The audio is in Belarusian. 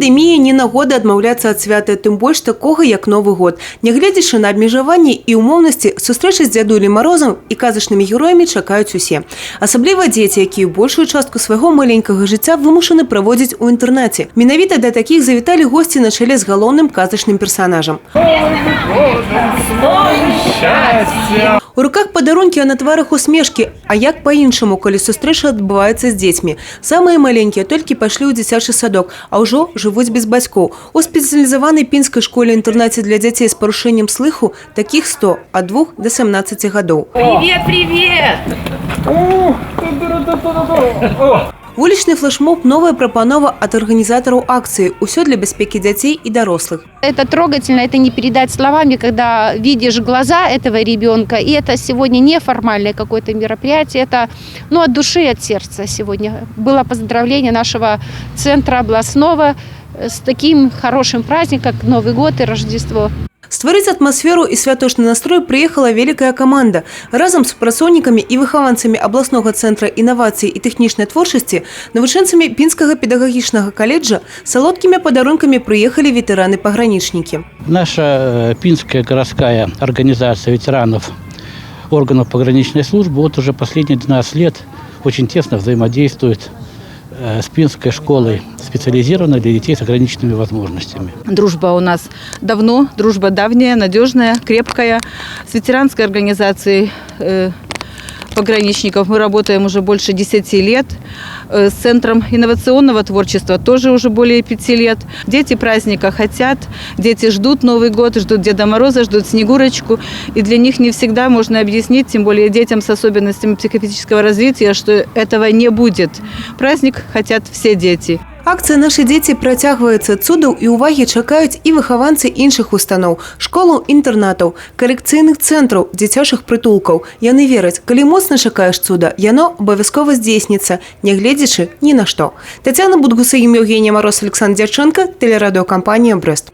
пандемія не нагода адмаўляцца ад свята, тым больш такога, як Новы год. Нягледзячы на абмежаванні і ўмоўнасці, сустрэчы з дзядулем Марозам і казачнымі героямі чакаюць усе. Асабліва дзеці, якія большую частку свайго маленькага жыцця вымушаны праводзіць у інтэрнаце. Менавіта да такіх завіталі госці на чале з галоўным казачным персанажам. У руках падарункі, а на тварах усмешкі. А як па-іншаму, калі сустрэча адбываецца з дзецьмі? Самыя маленькія толькі пайшлі ў дзіцячы садок, а ўжо жывуць без бацькоў. У спецыялізаванай пінскай школе-інтэрнаце для дзяцей з парушэннем слыху такіх 100 ад 2 до 17 гадоў. Привет, привет! Вулічны флешмоб – новая прапанова ад арганізатараў акцыі. Усё для бяспекі дзяцей і дарослых. Это трогательно, это не передать словами, когда видишь глаза этого ребенка. И это сегодня неформальное какое-то мероприятие, это от души, от сердца сегодня. Было поздравление нашего центра областного с таким хорошим праздником, как Новый год и Рождество. Стварыць атмасферу і святочны настрой прыехала вялікая каманда. Разам з супрацоўнікамі і выхаванцамі абласнога цэнтра інавацый і тэхнічнай творчасці, навучэнцамі Пінскага педагагічнага каледжа салодкімі падарункамі прыехалі ветэраны-пагранічнікі. Наша Пинская городская организация ветеранов органов пограничной службы уже последние 12 лет очень тесно взаимодействует с Пинской школой, специализированной для детей с ограниченными возможностями. Дружба у нас давно, дружба давняя, надежная, крепкая. С ветеранской организацией пограничников мы работаем уже больше 10 лет. С Центром инновационного творчества тоже уже более 5 лет. Дети праздника хотят, дети ждут Новый год, ждут Деда Мороза, ждут Снегурочку. И для них не всегда можно объяснить, тем более детям с особенностями психофизического развития, что этого не будет. Праздник хотят все дети. Акцыя «Нашы дзеці» працягваецца. Цудаў і ўвагі чакаюць і выхаванцы іншых устаноў, школаў, інтэрнатаў, калекцыйных цэнтраў, дзіцячых прытулкаў. Яны вераць, калі моцна чакаеш цуда, яно абавязкова здзейсніцца, нягледзячы ні на што. Тацяна Будгусаім, Евгения Мороз, Александр Дяченко, телерадиокомпания «Брест».